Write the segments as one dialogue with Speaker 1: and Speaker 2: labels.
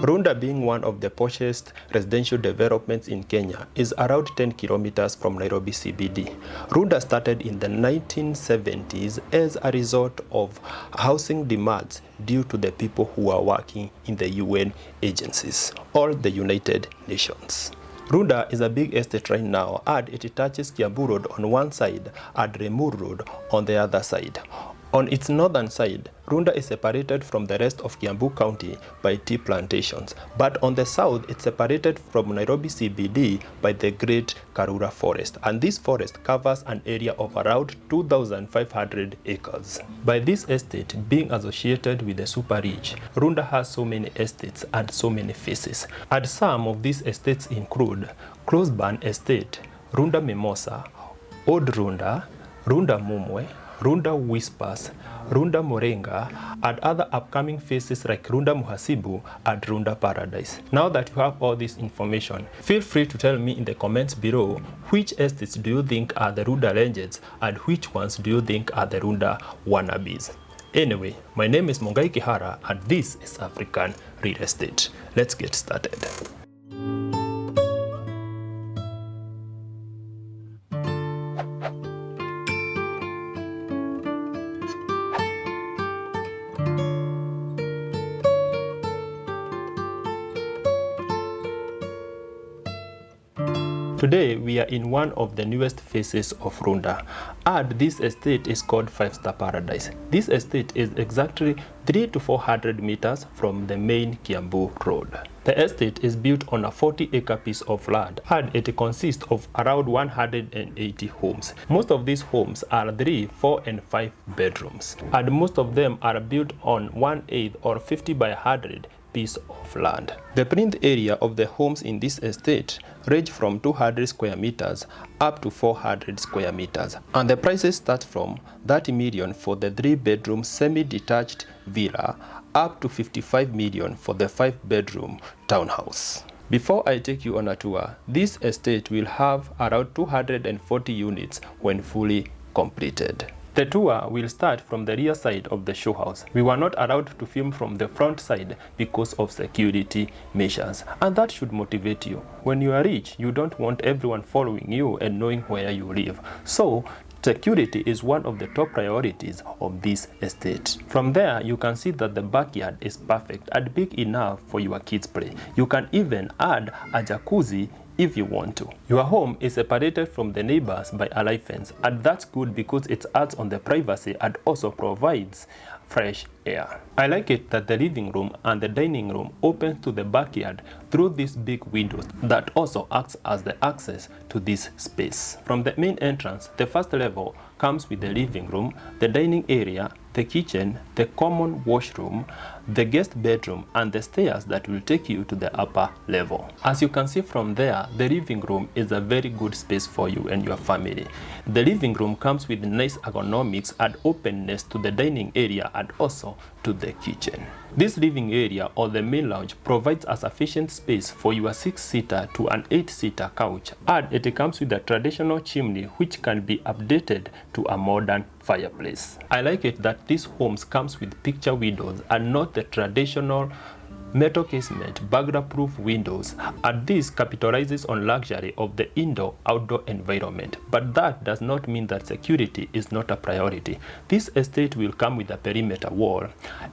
Speaker 1: Runda, being one of the poshest residential developments in Kenya, is around 10 kilometers from Nairobi CBD. Runda started in the 1970s as a result of housing demands due to the people who are working in the UN agencies or the United Nations. Runda is a big estate right now, and it touches Kiambu Road on one side and Remur Road on the other side. On its northern side, Runda is separated from the rest of Kiambu County by tea plantations, but on the south it's separated from Nairobi CBD by the Great Karura Forest, and this forest covers an area of around 2,500 acres. By this estate being associated with the super rich, Runda has so many estates and so many faces, and some of these estates include Closeburn Estate, Runda Mimosa, Old Runda, Runda Mumwe, Runda Whispers, Runda Morenga, and other upcoming phases like Runda Muhasibu and Runda Paradise. Now that you have all this information, feel free to tell me in the comments below which estates do you think are the Runda legends and which ones do you think are the Runda wannabes. Anyway, my name is Mongai Kihara and this is African Real Estate. Let's get started. Today we are in one of the newest phases of Runda, and this estate is called 5-Star Paradise. This estate is exactly 300 to 400 meters from the main Kiambu Road. The estate is built on a 40-acre piece of land, and it consists of around 180 homes. Most of these homes are 3, 4 and 5 bedrooms, and most of them are built on 1/8 or 50 by 100 piece of land. The print area of the homes in this estate range from 200 square meters up to 400 square meters, and the prices start from 30 million for the 3-bedroom semi-detached villa up to 55 million for the 5-bedroom townhouse. Before I take you on a tour, this estate will have around 240 units when fully completed. The tour will start from the rear side of the show house. We were not allowed to film from the front side because of security measures, and that should motivate you. When you are rich, you don't want everyone following you and knowing where you live. So security is one of the top priorities of this estate. From there, you can see that the backyard is perfect and big enough for your kids' play. You can even add a jacuzzi if you want to. Your home is separated from the neighbors by a live fence, and that's good because it adds on the privacy and also provides fresh air. I like it that the living room and the dining room open to the backyard through these big windows that also acts as the access to this space. From the main entrance, the first level comes with the living room, the dining area, the kitchen, the common washroom, the guest bedroom, and the stairs that will take you to the upper level. As you can see from there, the living room is a very good space for you and your family. The living room comes with nice ergonomics and openness to the dining area and also to the kitchen. This living area or the main lounge provides a sufficient space for your 6-seater to an 8-seater couch, and it comes with a traditional chimney which can be updated to a modern fireplace. I like it that these homes comes with picture windows and not the traditional metal casement, burglar-proof windows, and this capitalizes on luxury of the indoor-outdoor environment. But that does not mean that security is not a priority. This estate will come with a perimeter wall,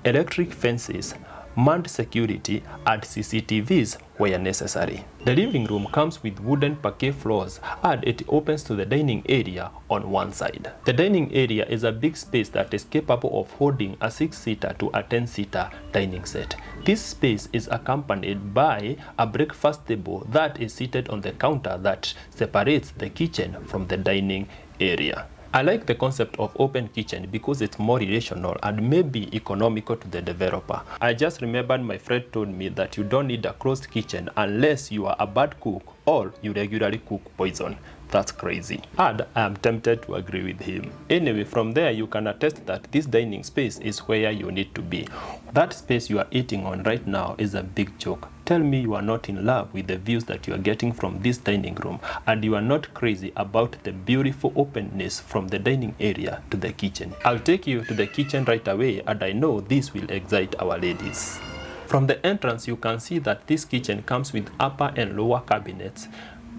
Speaker 1: electric fences, manned security, and CCTVs where necessary. The living room comes with wooden parquet floors, and it opens to the dining area on one side. The dining area is a big space that is capable of holding a 6-seater to a 10-seater dining set. This space is accompanied by a breakfast table that is seated on the counter that separates the kitchen from the dining area. I like the concept of open kitchen because it's more relational and maybe economical to the developer. I just remembered my friend told me that you don't need a closed kitchen unless you are a bad cook or you regularly cook poison. That's crazy. And I am tempted to agree with him. Anyway, from there you can attest that this dining space is where you need to be. That space you are eating on right now is a big joke. Tell me you are not in love with the views that you are getting from this dining room, and you are not crazy about the beautiful openness from the dining area to the kitchen. I'll take you to the kitchen right away, and I know this will excite our ladies. From the entrance, you can see that this kitchen comes with upper and lower cabinets,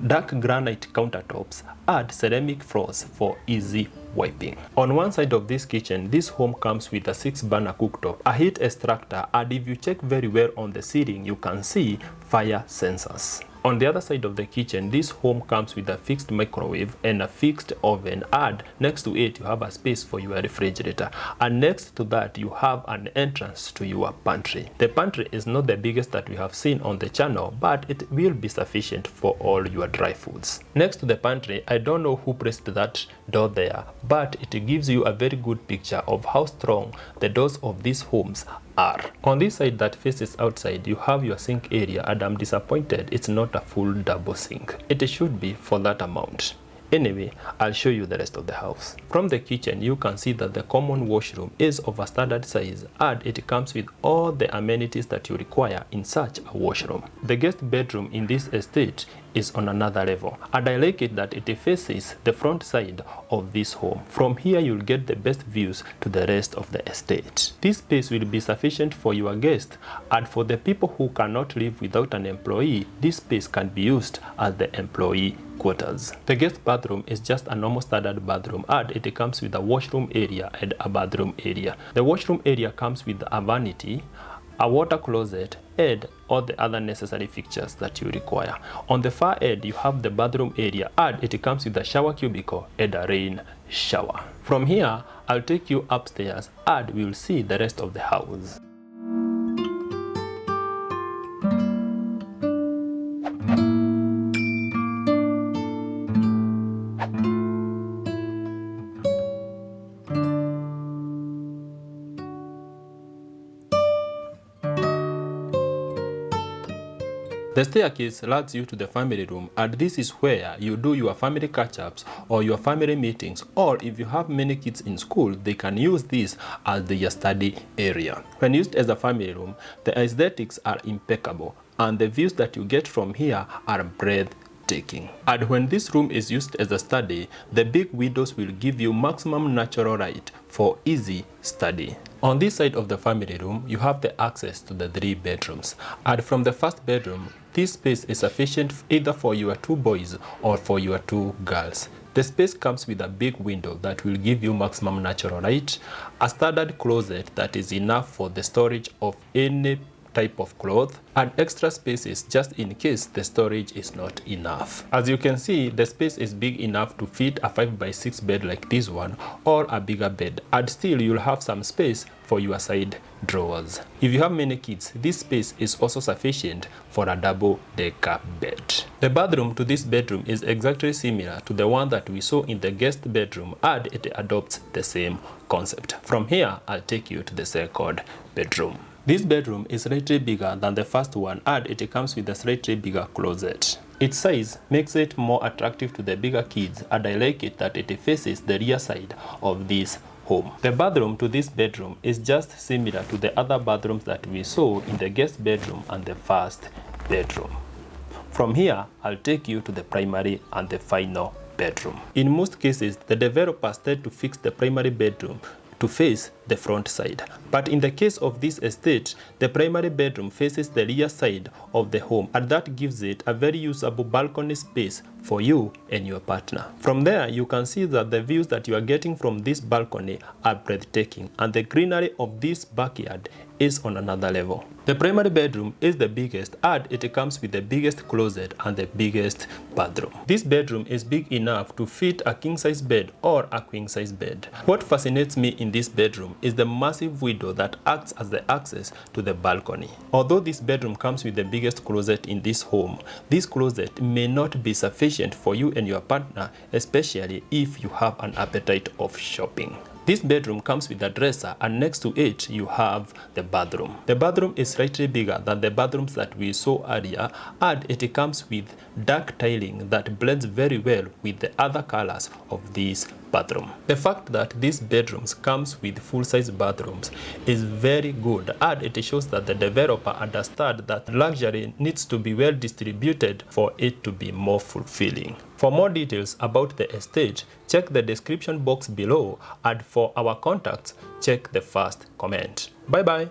Speaker 1: dark granite countertops, and ceramic floors for easy wiping. On one side of this kitchen, this home comes with a 6-burner cooktop, a heat extractor, and if you check very well on the ceiling, you can see fire sensors. On the other side of the kitchen, this home comes with a fixed microwave and a fixed oven, and next to it you have a space for your refrigerator, and next to that you have an entrance to your pantry. The pantry is not the biggest that we have seen on the channel, but it will be sufficient for all your dry foods. Next to the pantry, I don't know who pressed that door there, but it gives you a very good picture of how strong the doors of these homes are. On this side that faces outside, you have your sink area, and I'm disappointed it's not a full double sink. It should be for that amount. Anyway, I'll show you the rest of the house. From the kitchen, you can see that the common washroom is of a standard size, and it comes with all the amenities that you require in such a washroom. The guest bedroom in this estate is on another level, and I like it that it faces the front side of this home. From here, you'll get the best views to the rest of the estate. This space will be sufficient for your guests, and for the people who cannot live without an employee, this space can be used as the employee quarters. The guest bathroom is just a normal standard bathroom, and it comes with a washroom area and a bathroom area. The washroom area comes with a vanity, a water closet, and all the other necessary fixtures that you require. On the far end, you have the bathroom area, and it comes with a shower cubicle and a rain shower. From here, I'll take you upstairs and we'll see the rest of the house. The staircase leads you to the family room, and this is where you do your family catch-ups or your family meetings, or if you have many kids in school, they can use this as their study area. When used as a family room, the aesthetics are impeccable, and the views that you get from here are breathtaking. And when this room is used as a study, the big windows will give you maximum natural light for easy study. On this side of the family room, you have the access to the 3 bedrooms. And from the first bedroom, this space is sufficient either for your 2 boys or for your 2 girls. The space comes with a big window that will give you maximum natural light, a standard closet that is enough for the storage of any type of cloth, and extra spaces just in case the storage is not enough. As you can see, the space is big enough to fit a 5x6 bed like this one, or a bigger bed, and still you'll have some space for your side drawers. If you have many kids, this space is also sufficient for a double-decker bed. The bathroom to this bedroom is exactly similar to the one that we saw in the guest bedroom, and it adopts the same concept. From here, I'll take you to the second bedroom. This bedroom is slightly bigger than the first one, and it comes with a slightly bigger closet. Its size makes it more attractive to the bigger kids, and I like it that it faces the rear side of this home. The bathroom to this bedroom is just similar to the other bathrooms that we saw in the guest bedroom and the first bedroom. From here, I'll take you to the primary and the final bedroom. In most cases, the developers tend to fix the primary bedroom to face the front side. But in the case of this estate, the primary bedroom faces the rear side of the home, and that gives it a very usable balcony space for you and your partner. From there, you can see that the views that you are getting from this balcony are breathtaking, and the greenery of this backyard is on another level. The primary bedroom is the biggest, and it comes with the biggest closet and the biggest bathroom. This bedroom is big enough to fit a king-size bed or a queen-size bed. What fascinates me in this bedroom is the massive window that acts as the access to the balcony. Although this bedroom comes with the biggest closet in this home, this closet may not be sufficient for you and your partner, especially if you have an appetite of shopping. This bedroom comes with a dresser, and next to it you have the bathroom. The bathroom is slightly bigger than the bathrooms that we saw earlier, and it comes with dark tiling that blends very well with the other colors of this bathroom. The fact that these bedrooms comes with full-size bathrooms is very good, and it shows that the developer understood that luxury needs to be well distributed for it to be more fulfilling. For more details about the estate, check the description box below, and for our contacts, check the first comment. Bye bye.